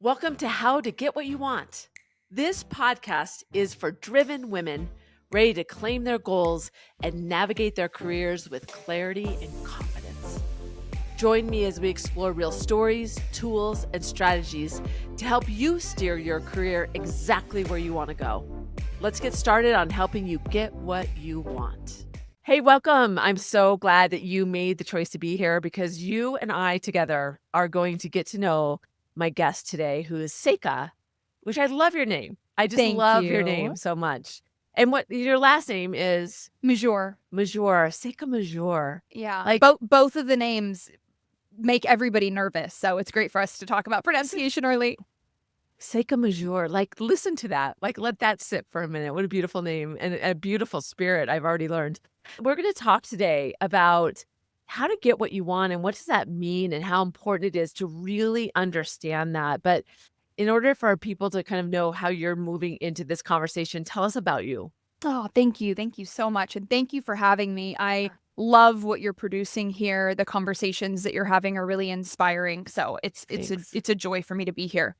Welcome to How to Get What You Want. This podcast is for driven women ready to claim their goals and navigate their careers with clarity and confidence. Join me as we explore real stories, tools, and strategies to help you steer your career exactly where you want to go. Let's get started on helping you get what you want. Hey, welcome. I'm so glad that you made the choice to be here because you and I together are going to get to know my guest today, who is Seyka, which I love your name. I just Thank love your you. name so much. And what your last name is? Mejeur. Mejeur, Seyka Mejeur. Yeah. Like, Both of the names make everybody nervous, so it's great for us to talk about pronunciation early. Seyka Mejeur, like, listen to that. Like, let that sit for a minute. What a beautiful name and a beautiful spirit, I've already learned. We're going to talk today about how to get what you want and what does that mean and how important it is to really understand that. But in order for our people to kind of know how you're moving into this conversation, tell us about you. Oh, thank you. Thank you so much. And thank you for having me. I love what you're producing here. The conversations that you're having are really inspiring. So it's Thanks. a joy for me to be here.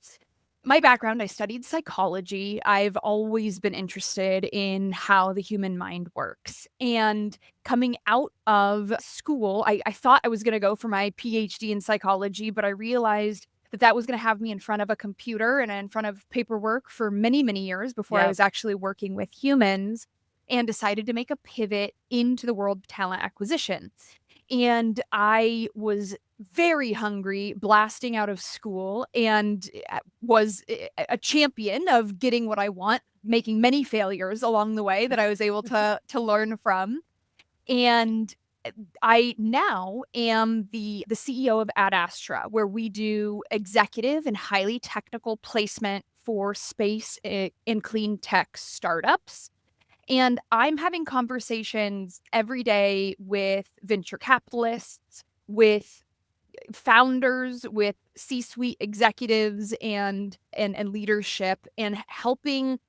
My background, I studied psychology. I've always been interested in how the human mind works. And coming out of school, I thought I was going to go for my PhD in psychology, but I realized that was going to have me in front of a computer and in front of paperwork for many, many years before I Yep. was actually working with humans, and decided to make a pivot into the world of talent acquisition. And I was very hungry, blasting out of school, and was a champion of getting what I want, making many failures along the way that I was able to learn from. And I now am the CEO of Ad Astra, where we do executive and highly technical placement for space and clean tech startups. And I'm having conversations every day with venture capitalists, with founders, with C-suite executives and leadership, and helping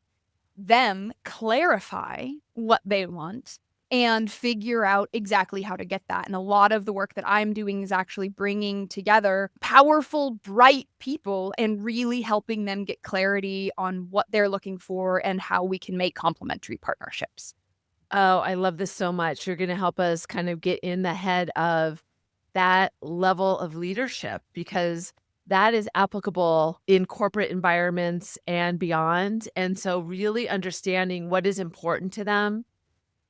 them clarify what they want and figure out exactly how to get that. And a lot of the work that I'm doing is actually bringing together powerful, bright people and really helping them get clarity on what they're looking for and how we can make complementary partnerships. Oh, I love this so much. You're going to help us kind of get in the head of that level of leadership because that is applicable in corporate environments and beyond. And so, really understanding what is important to them.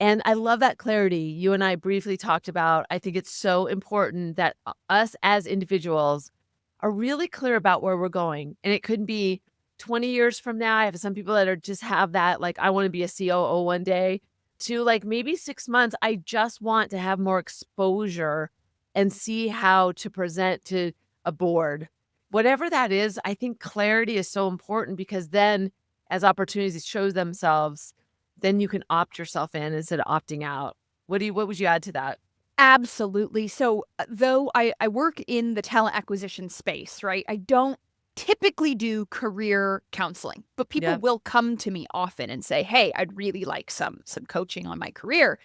And I love that clarity you and I briefly talked about. I think it's so important that us as individuals are really clear about where we're going. And it could be 20 years from now. I have some people that are just have that, like, I want to be a COO one day, to like maybe 6 months. I just want to have more exposure and see how to present to a board. Whatever that is, I think clarity is so important because then as opportunities show themselves, then you can opt yourself in instead of opting out. What would you add to that? Absolutely. So, though I work in the talent acquisition space, right? I don't typically do career counseling, but people Yep. will come to me often and say, "Hey, I'd really like some coaching on my career."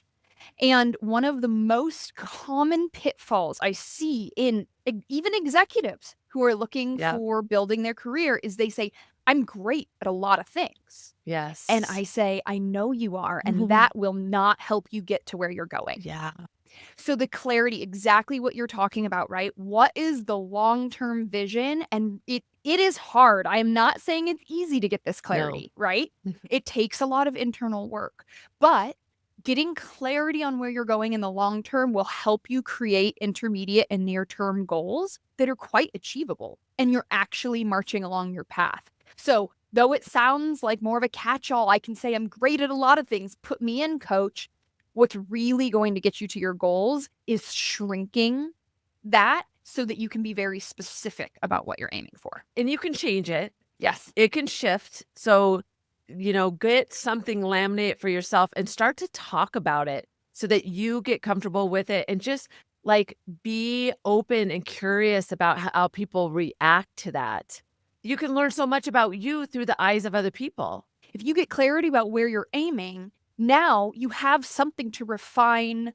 And one of the most common pitfalls I see in even executives who are looking Yep. for building their career is they say, "I'm great at a lot of things." And Yes. I say, "I know you are, and that will not help you get to where you're going." Yeah. So the clarity, exactly what you're talking about, right? What is the long-term vision? And it is hard. I am not saying it's easy to get this No. clarity, right? It takes a lot of internal work. But getting clarity on where you're going in the long term will help you create intermediate and near-term goals that are quite achievable. And you're actually marching along your path. So though it sounds like more of a catch-all, I can say I'm great at a lot of things. Put me in, coach. What's really going to get you to your goals is shrinking that so that you can be very specific about what you're aiming for. And you can change it. Yes. It can shift. So, get something, laminate for yourself and start to talk about it so that you get comfortable with it and just like be open and curious about how people react to that. You can learn so much about you through the eyes of other people. If you get clarity about where you're aiming, now you have something to refine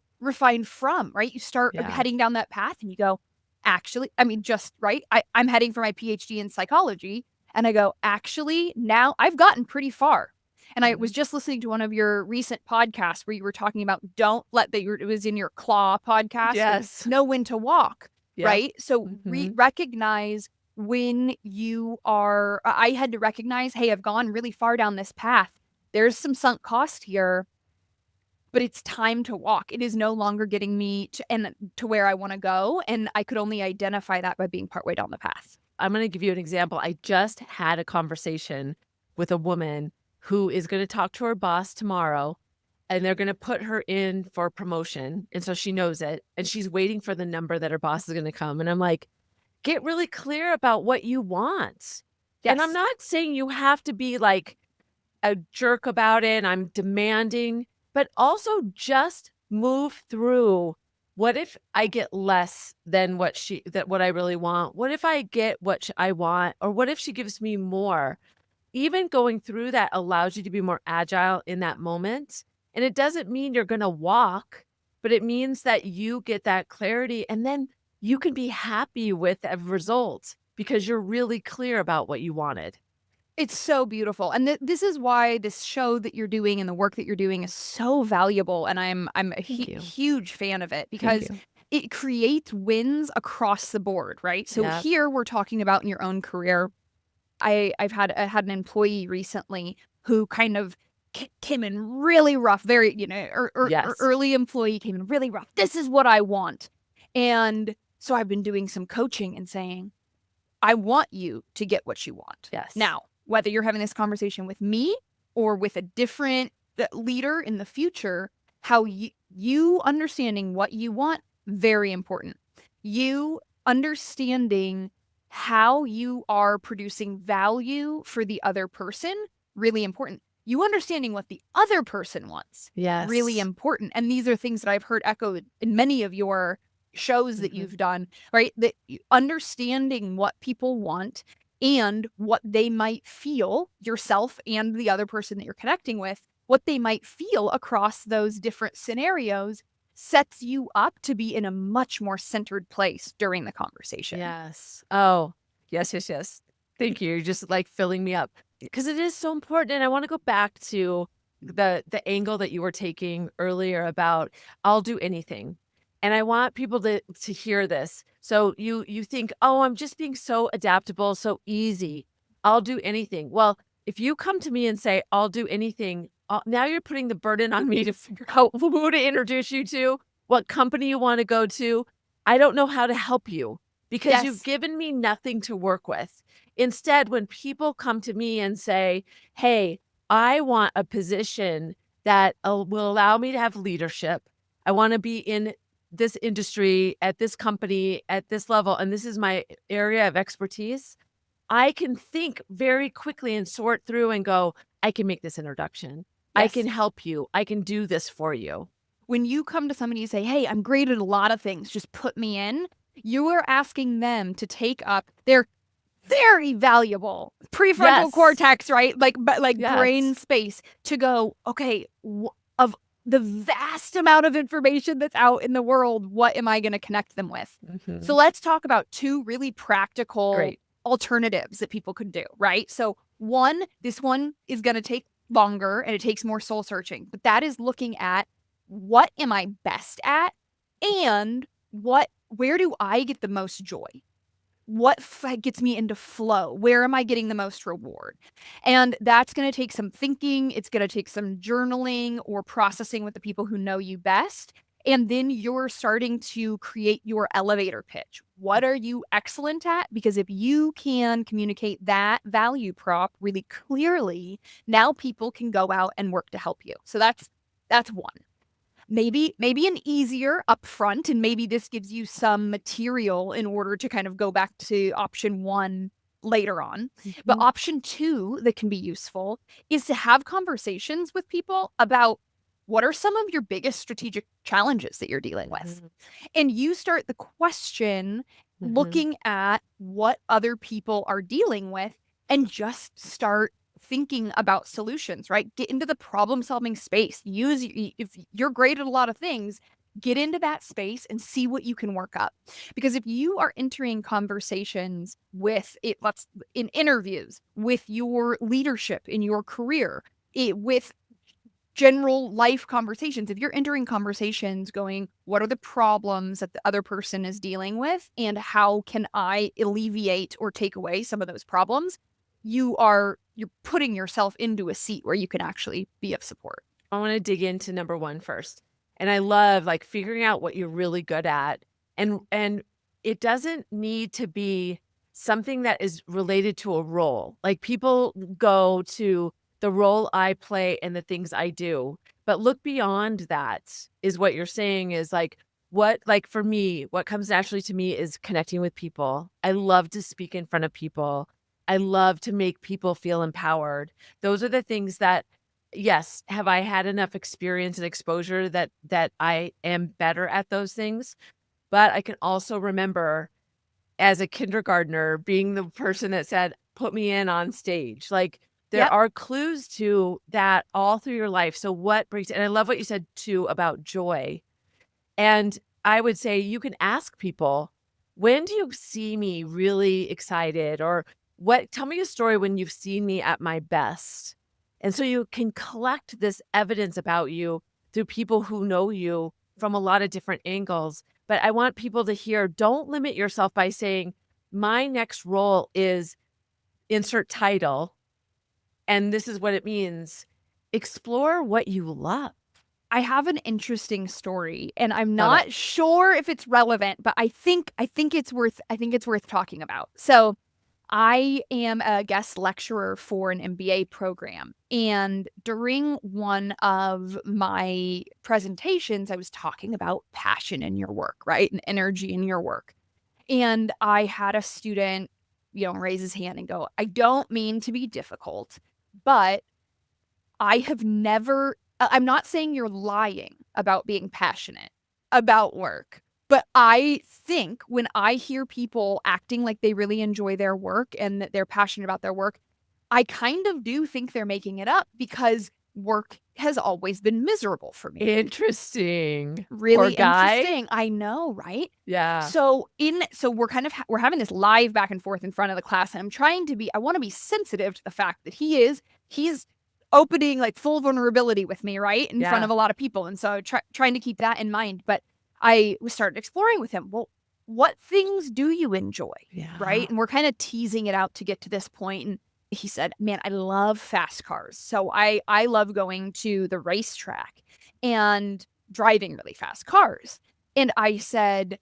from, right? You start Yeah. heading down that path and you go, actually, I mean, just right. I'm heading for my PhD in psychology. And I go, actually, now I've gotten pretty far. And I was Mhm. just listening to one of your recent podcasts where you were talking about don't let that it was in your claw podcast and Yes. know when to walk, Yep. right? So Mhm. recognize when you are, I had to recognize, hey, I've gone really far down this path. There's some sunk cost here, but it's time to walk. It is no longer getting me to where I want to go. And I could only identify that by being partway down the path. I'm gonna give you an example. I just had a conversation with a woman who is gonna talk to her boss tomorrow, and they're gonna put her in for promotion, and so she knows it, and she's waiting for the number that her boss is gonna come, and I'm like, "Get really clear about what you want." And I'm Yes. not saying you have to be, like, a jerk about it, I'm demanding, but also just move through, what if I get less than what I really want? What if I get what I want? Or what if she gives me more? Even going through that allows you to be more agile in that moment, and it doesn't mean you're gonna walk, but it means that you get that clarity, and then you can be happy with the result because you're really clear about what you wanted. It's so beautiful, and this is why this show that you're doing and the work that you're doing is so valuable, and I'm a Thank you. huge fan of it Thank because you. it creates wins across the board, right? So Yeah. here we're talking about in your own career. I had an employee recently who kind of came in really rough, very, Yes. early employee came in really rough. This is what I want. And so I've been doing some coaching and saying, I want you to get what you want. Yes. Now, whether you're having this conversation with me or with a different leader in the future, how you understanding what you want, very important. You understanding how you are producing value for the other person, really important. You understanding what the other person wants, really Yes. important. And these are things that I've heard echoed in many of your shows that Mhm. you've done, right? That understanding what people want and what they might feel, yourself and the other person that you're connecting with, what they might feel across those different scenarios sets you up to be in a much more centered place during the conversation. Yes. Oh, yes, yes, yes. Thank you. You're just, like, filling me up because it is so important, and I wanna go back to the angle that you were taking earlier about, "I'll do anything," and I want people to hear this. So you think, "Oh, I'm just being so adaptable, so easy. I'll do anything." Well, if you come to me and say, "I'll do anything," now you're putting the burden on me to figure out who to introduce you to, what company you wanna go to. I don't know how to help you because you've Yes. given me nothing to work with. Instead, when people come to me and say, "Hey, I want a position that will allow me to have leadership. I want to be in this industry, at this company, at this level, and this is my area of expertise." I can think very quickly and sort through and go, "I can make this introduction. I can Yes. help you. I can do this for you." When you come to somebody and say, "Hey, I'm great at a lot of things, just put me in," you are asking them to take up their very valuable prefrontal Yes. cortex, right? Like Yes. brain space to go, okay, of the vast amount of information that's out in the world, what am I going to connect them with? So Mhm. let's talk about two really practical Great. alternatives that people could do, right? So one, this one is going to take longer and it takes more soul searching, but that is looking at what am I best at and where do I get the most joy? What gets me into flow? Where am I getting the most reward? And that's going to take some thinking. It's going to take some journaling or processing with the people who know you best. And then you're starting to create your elevator pitch. What are you excellent at? Because if you can communicate that value prop really clearly, now people can go out and work to help you. So that's one. Maybe an easier upfront, and maybe this gives you some material in order to kind of go back to option 1 later on. But Mhm. option 2 that can be useful is to have conversations with people about what are some of your biggest strategic challenges that you're dealing with? Mhm. And you start the question Mhm. looking at what other people are dealing with and just start thinking about solutions, right? Get into the problem solving space. If you're great at a lot of things, Get into that space and see what you can work up. Because if you are entering conversations with it, let's in interviews with your leadership in your career, with general life conversations, if you're entering conversations going, what are the problems that the other person is dealing with, and how can I alleviate or take away some of those problems? You're putting yourself into a seat where you can actually be of support. I wanna dig into number 1 first, and I love, like, figuring out what you're really good at, and it doesn't need to be something that is related to a role. Like, people go to the role I play and the things I do, but look beyond that is what you're saying is, like, for me, what comes naturally to me is connecting with people. I love to speak in front of people. I love to make people feel empowered. Those are the things that yes, have I had enough experience and exposure that I am better at those things? But I can also remember as a kindergartner being the person that said, "Put me in on stage." Like, there Yep. are clues to that all through your life. So what brings and I love what you said too about joy. And I would say you can ask people, "When do you see me really excited?" Or, "What tell me a story when you've seen me at my best." And so you can collect this evidence about you through people who know you from a lot of different angles. But I want people to hear, don't limit yourself by saying, "My next role is insert title, and this is what it means." Explore what you love. I have an interesting story, and I'm Love it. not sure if it's relevant, but I think it's worth talking about. So, I am a guest lecturer for an MBA program, and during one of my presentations, I was talking about passion in your work, right? And energy in your work. And I had a student, raise his hand and go, "I don't mean to be difficult, but I have never I'm not saying you're lying about being passionate about work, but I think when I hear people acting like they really enjoy their work and that they're passionate about their work, I kind of do think they're making it up because work has always been miserable for me." Interesting. Poor Really guy. interesting. I know, right? Yeah. So we're having this live back and forth in front of the class, and I wanna be sensitive to the fact that he's opening, like, full vulnerability with me, right, in front Yeah. of a lot of people, and so trying to keep that in mind, but I was started exploring with him, "Well, what things do you enjoy?" Yeah. Right? And we're kinda teasing it out to get to this point, and he said, "Man, I love fast cars, so I love going to the racetrack and driving really fast cars." And I said,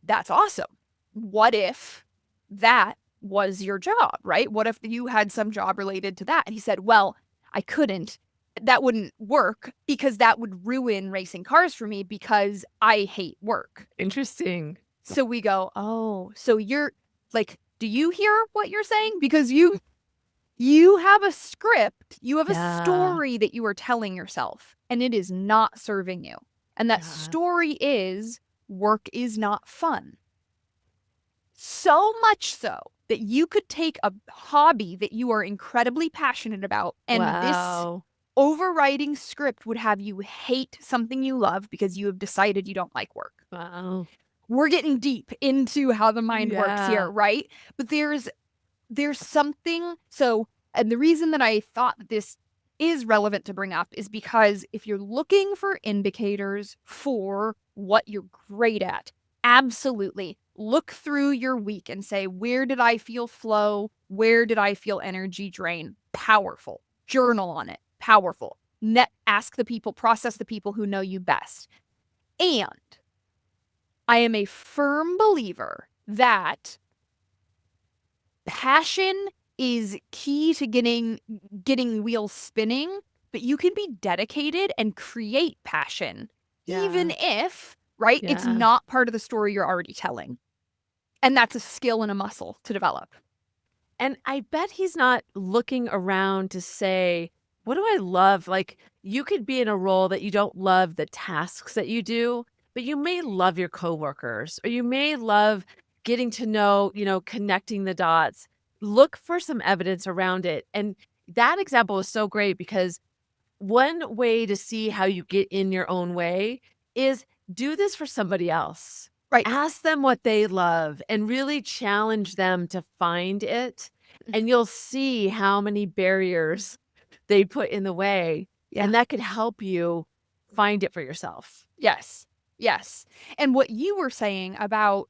"That's awesome. What if that was your job, right? What if you had some job related to that?" And he said, "Well, I couldn't. That wouldn't work because that would ruin racing cars for me because I hate work." Interesting. So we go, "Oh, so you're like, do you hear what you're saying? Because you have a script, you have a Yeah. story that you are telling yourself, and it is not serving you. And that Yeah. story is work is not fun." So much so that you could take a hobby that you are incredibly passionate about, and this Wow. overriding script would have you hate something you love because you have decided you don't like work. Wow. We're getting deep into how the mind works here, Yeah. right? But there's something and the reason that I thought that this is relevant to bring up is because if you're looking for indicators for what you're great at, absolutely look through your week and say, where did I feel flow? Where did I feel energy drain? Powerful. Journal on it. Powerful. Ask the people, process the people who know you best. And I am a firm believer that passion is key to getting wheels spinning, but you can be dedicated and create passion even Yeah. if, right, it's Yeah. not part of the story you're already telling. And that's a skill and a muscle to develop. And I bet he's not looking around to say, "What do I love?" Like, you could be in a role that you don't love the tasks that you do, but you may love your coworkers, or you may love getting to know, connecting the dots. Look for some evidence around it. And that example is so great because one way to see how you get in your own way is do this for somebody else. Right. Ask them what they love and really challenge them to find it, and you'll see how many barriers they put in the way, Yeah. and that could help you find it for yourself. Yes. Yes. And what you were saying about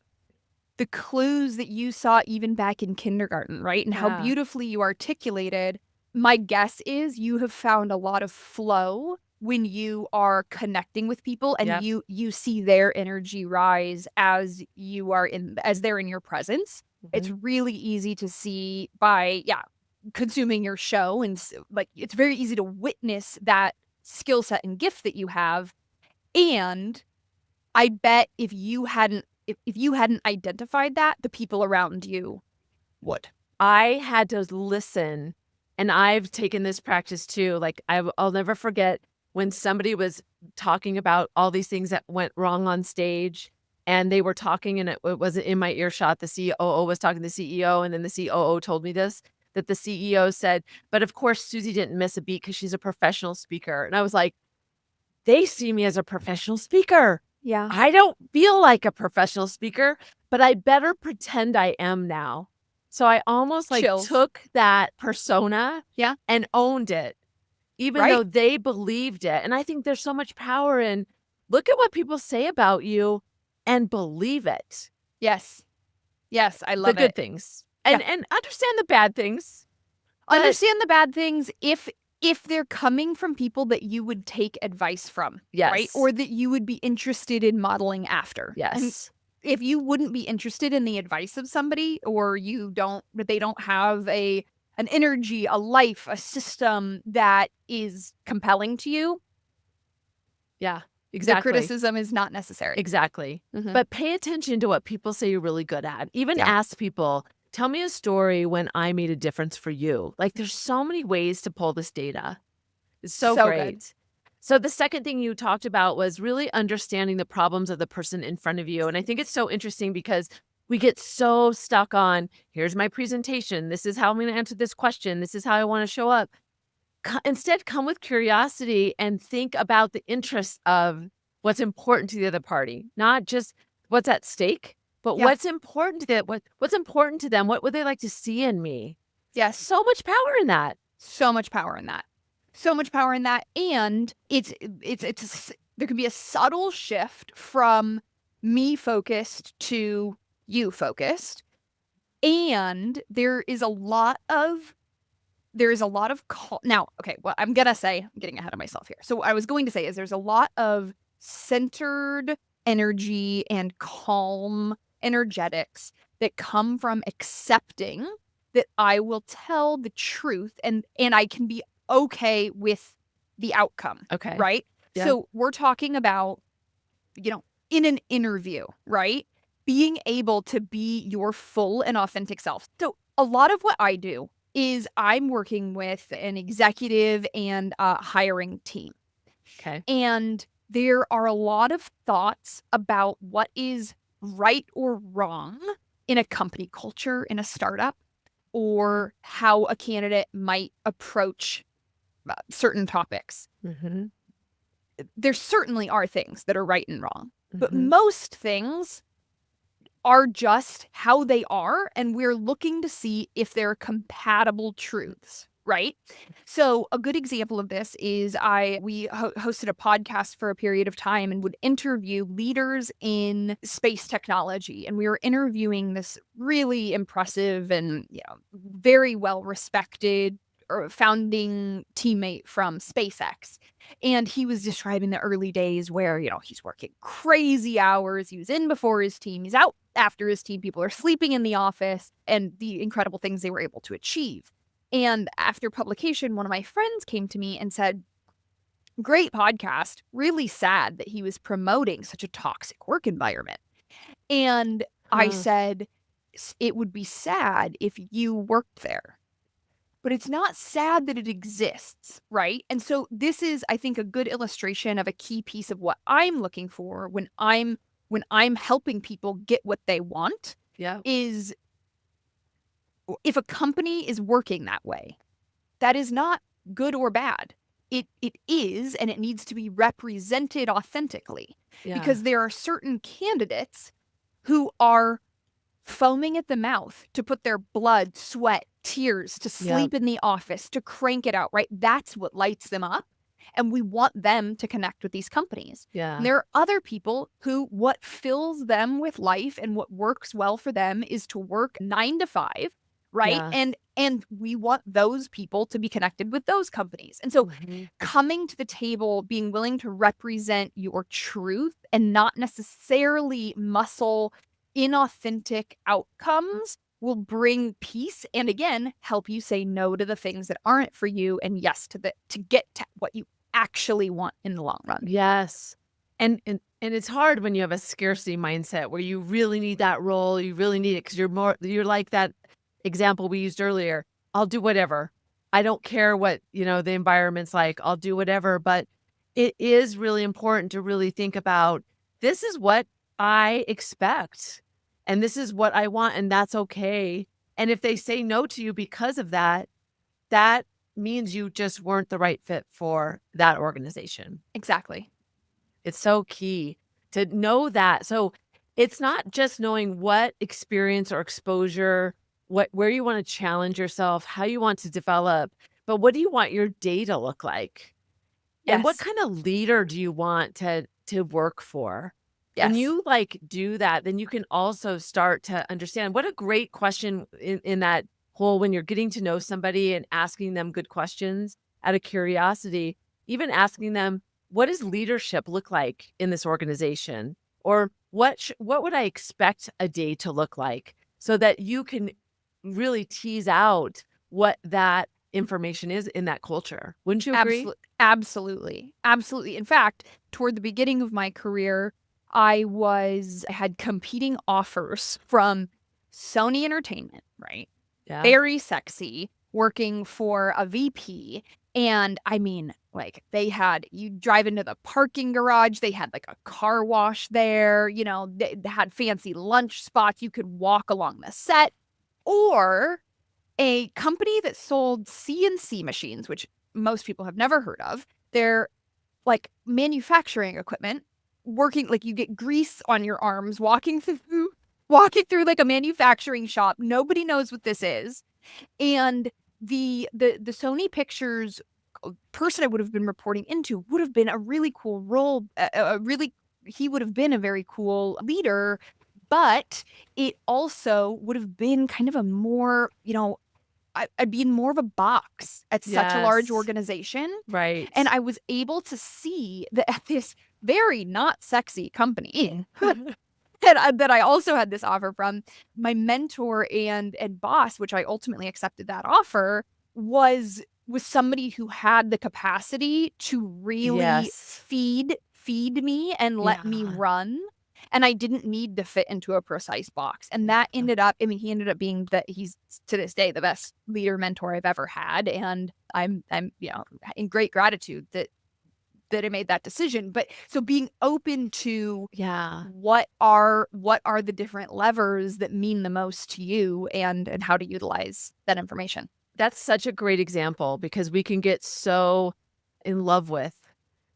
the clues that you saw even back in kindergarten, right? And how Yeah. beautifully you articulated, my guess is you have found a lot of flow when you are connecting with people and Yep. you see their energy rise as they're in your presence. It's Mhm. really easy to see by consuming your show like it's very easy to witness that skill set and gift that you have. And I bet if you hadn't identified that, the people around you would. I had to listen, and I've taken this practice too, like, I'll never forget when somebody was talking about all these things that went wrong on stage, and they were talking, and it wasn't in my earshot, the COO was talking to the CEO, and then the COO told me this, that the CEO said, "But of course, Susie didn't miss a beat because she's a professional speaker," and I was like, "They see me as a professional speaker. Yeah. I don't feel like a professional speaker, but I better pretend I am now." So I almost, like, Chills. took that persona Yeah. and owned it, even though Right. they believed it, and I think there's so much power in look at what people say about you and believe it. Yes. Yes, I The love good it. things, Yeah. and understand the bad things, but Understand the bad things if they're coming from people that you would take advice from, right? yes, Or that you would be interested in modeling after. And yes, if you wouldn't be interested in the advice of somebody or they don't have an energy, a life, a system that is compelling to you, yeah, the exactly. criticism is not necessary. Exactly. Mhm. But pay attention to what people say you're really good at. Even Yeah. ask people, "Tell me a story when I made a difference for you." Like, there's so many ways to pull this data. It's so So good. great. So the second thing you talked about was really understanding the problems of the person in front of you, and I think it's so interesting because we get so stuck on, "Here's my presentation. This is how I'm gonna answer this question. This is how I wanna show up." Instead, come with curiosity and think about the interests of what's important to the other party, not just what's at stake, but Yeah. what's important to what's important to them, what would they like to see in me? Yes. So much power in that. So much power in that. So much power in that, and there can be a subtle shift from me focused to you focused, and there is a lot of now, okay, well, I'm getting ahead of myself here. So what I was going to say is there's a lot of centered energy and calm energetics that come from accepting that I will tell the truth and I can be okay with the outcome, Okay. right? Yeah. So we're talking about, in an interview, right? Being able to be your full and authentic self. So a lot of what I do is I'm working with an executive and hiring team. Okay. And there are a lot of thoughts about what is right or wrong in a company culture, in a startup, or how a candidate might approach certain topics. Mhm. There certainly are things that are right and wrong, but Mhm. most things are just how they are, and we're looking to see if they're compatible truths, right? So a good example of this is we hosted a podcast for a period of time and would interview leaders in space technology, and we were interviewing this really impressive and very well respected or founding teammate from SpaceX. And he was describing the early days where, he's working crazy hours. He was in before his team. He's out after his team. People are sleeping in the office and the incredible things they were able to achieve. And after publication, one of my friends came to me and said, "Great podcast. Really sad that he was promoting such a toxic work environment." And I Huh. said, It would be sad if you worked there, but it's not sad that it exists, right?" And so this is, I think, a good illustration of a key piece of what I'm looking for when I'm helping people get what they want Yeah. is if a company is working that way, that is not good or bad. it is, and it needs to be represented authentically, Yeah. because there are certain candidates who are foaming at the mouth to put their blood, sweat, tears, to Yep. sleep in the office, to crank it out, right? That's what lights them up. And we want them to connect with these companies. And Yeah. there are other people who what fills them with life and what works well for them is to work 9 to 5, right? Yeah. And we want those people to be connected with those companies. And so Mhm. coming to the table, being willing to represent your truth and not necessarily muscle inauthentic outcomes will bring peace and again help you say no to the things that aren't for you and yes to get to what you actually want in the long run. Yes. And it's hard when you have a scarcity mindset where you really need that role, you really need it because you're like that example we used earlier. I'll do whatever. I don't care what, the environment's like. I'll do whatever, but it is really important to really think about this is what I expect and this is what I want and that's okay. And if they say no to you because of that, that means you just weren't the right fit for that organization. Exactly. It's so key to know that. So it's not just knowing what experience or exposure, where you want to challenge yourself, how you want to develop, but what do you want your day to look like? And what Yes. kind of leader do you want to work for? When Yes. you like do that, then you can also start to understand what a great question in that whole when you're getting to know somebody and asking them good questions out of curiosity, even asking them, what does leadership look like in this organization? Or what would I expect a day to look like so that you can really tease out what that information is in that culture. Wouldn't you agree? Absolutely. Absolutely. In fact, toward the beginning of my career, I had competing offers from Sony Entertainment, right? Yeah. Very sexy, working for a VP. And I mean, like, you drive into the parking garage, they had like a car wash there, they had fancy lunch spots. You could walk along the set, or a company that sold CNC machines, which most people have never heard of. They're like manufacturing equipment, working like you get grease on your arms walking through like a manufacturing shop. Nobody knows what this is. And the Sony Pictures person I would have been reporting into would have been a really cool role, a really he would have been a very cool leader, but it also would have been kind of a more, I'd be in more of a box at such a large Yes. organization, and Right. I was able to see that at this very not sexy company that I also had this offer from, my mentor and boss, which I ultimately accepted that offer, was somebody who had the capacity to really Yes. feed me and let me Yeah. run, and I didn't need to fit into a precise box, and that ended up I mean, he ended up being he's to this day the best leader mentor I've ever had, and I'm, in great gratitude that I made that decision. But so being open to Yeah. what are the different levers that mean the most to you and how to utilize that information. That's such a great example because we can get so in love with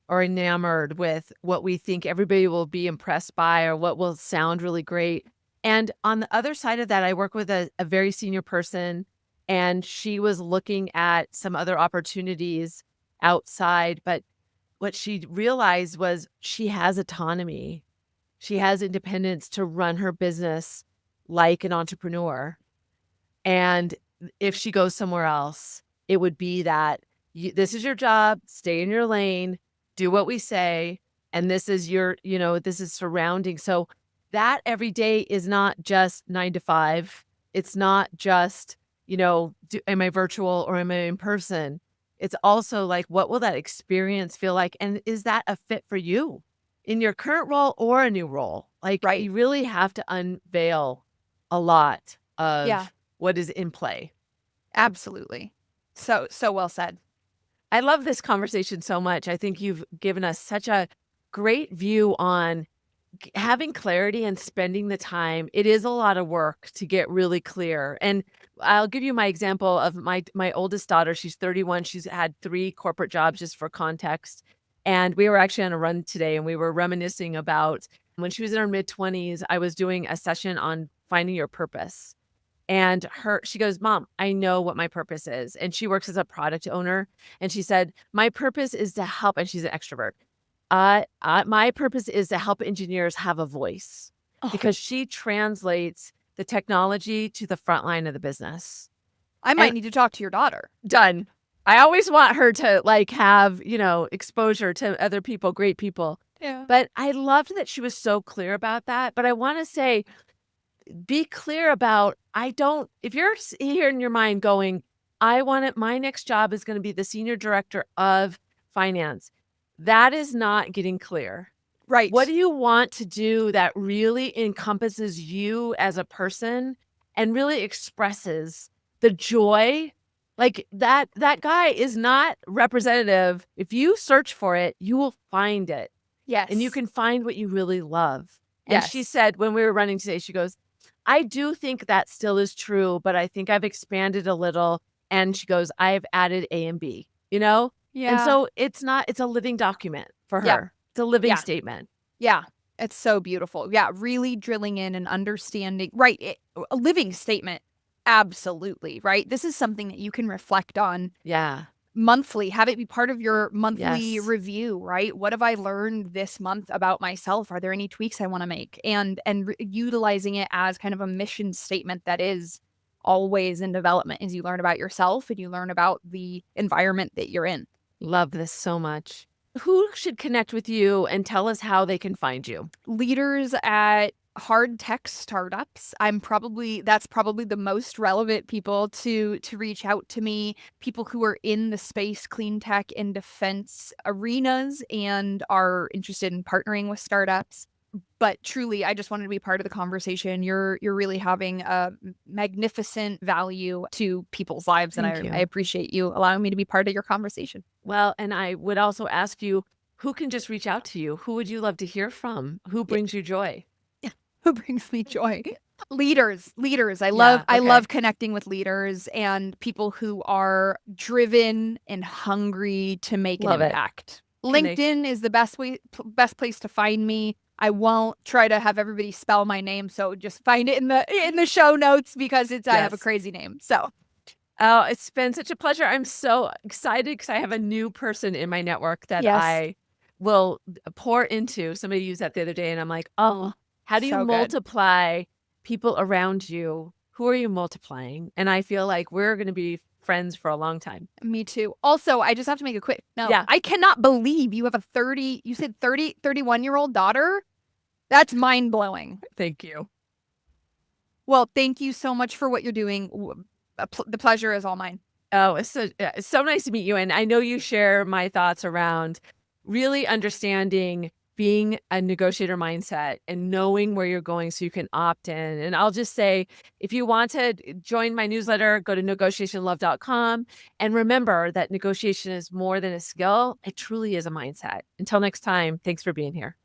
or enamored with what we think everybody will be impressed by or what will sound really great. And on the other side of that, I work with a very senior person, and she was looking at some other opportunities outside. But what she realized was she has autonomy, she has independence to run her business like an entrepreneur. And if she goes somewhere else, it would be that this is your job, stay in your lane, do what we say, and this is this is surrounding. So that every day is not just 9 to 5. It's not just, am I virtual or am I in person? It's also like, what will that experience feel like? And is that a fit for you in your current role or a new role? Like, Right. you really have to unveil a lot Yeah, of what is in play. absolutely. So well said. I love this conversation so much. I think you've given us such a great view on having clarity and spending the time, it is a lot of work to get really clear. And I'll give you my example of my oldest daughter. She's 31. She's had 3 corporate jobs, just for context. And we were actually on a run today, and we were reminiscing about when she was in her mid-20s. I was doing a session on finding your purpose. And she goes, "Mom, I know what my purpose is." And she works as a product owner. And she said, "My purpose is to help," and she's an extrovert. My purpose is to help engineers have a voice, Oh, because she translates the technology to the front line of the business. I And might need to talk to your daughter. done. I always want her to, like, have, exposure to other people, great people. Yeah. But I loved that she was so clear about that. But I wanna say, be clear about, I don't if you're here in your mind going, "I want it my next job is gonna be the senior director of finance." That is not getting clear. What Right. do you want to do that really encompasses you as a person and really expresses the joy? Like, that guy is not representative. If you search for it, you will find it, and you Yes. can find what you really love. And she Yes. said when we were running today, she goes, "I do think that still is true, but I think I've expanded a little." And she goes, "I've added A and B," you know? And Yeah. so it's a living document for Yeah. her. It's a living Yeah. statement. Yeah. It's so beautiful. Yeah, really drilling in and understanding right, a living statement. Absolutely, right? This is something that you can reflect on Yeah. monthly, have it be part of your monthly Yes. review, right? What have I learned this month about myself? Are there any tweaks I wanna make? And utilizing it as kind of a mission statement that is always in development as you learn about yourself and you learn about the environment that you're in. Love this so much. Who should connect with you, and tell us how they can find you? Leaders at hard tech startups, that's probably the most relevant people to reach out to me, people who are in the space, clean tech, and defense arenas and are interested in partnering with startups. But truly, I just wanted to be part of the conversation. You're really having a magnificent value to people's lives, and Thank I you. appreciate you allowing me to be part of your conversation. Well, and I would also ask you, who can just reach out to you? Who would you love to hear from? Who Yeah. brings you joy? Yeah. Who brings me joy? Leaders. Yeah, I love okay. connecting with leaders and people who are driven and hungry to make an Love it. impact. Can they LinkedIn is the best place to find me. I won't try to have everybody spell my name, so just find it in the show notes because I have a Yes. crazy name. So, Oh, it's been such a pleasure. I'm so excited because I have a new person in my network that yes, I will pour into. Somebody used that the other day, and I'm like, "Oh, how do you so good. multiply people around you? Who are you multiplying?" And I feel like we're gonna be friends for a long time. Me too. Also, I just have to make a quick note. Yeah. I cannot believe you have you said 31-year-old daughter? That's mind-blowing. Thank you. Well, thank you so much for what you're doing. The pleasure is all mine. Oh, it's so nice to meet you, and I know you share my thoughts around really understanding being a negotiator mindset and knowing where you're going so you can opt in. And I'll just say, if you want to join my newsletter, go to negotiationlove.com, and remember that negotiation is more than a skill, it truly is a mindset. Until next time, thanks for being here.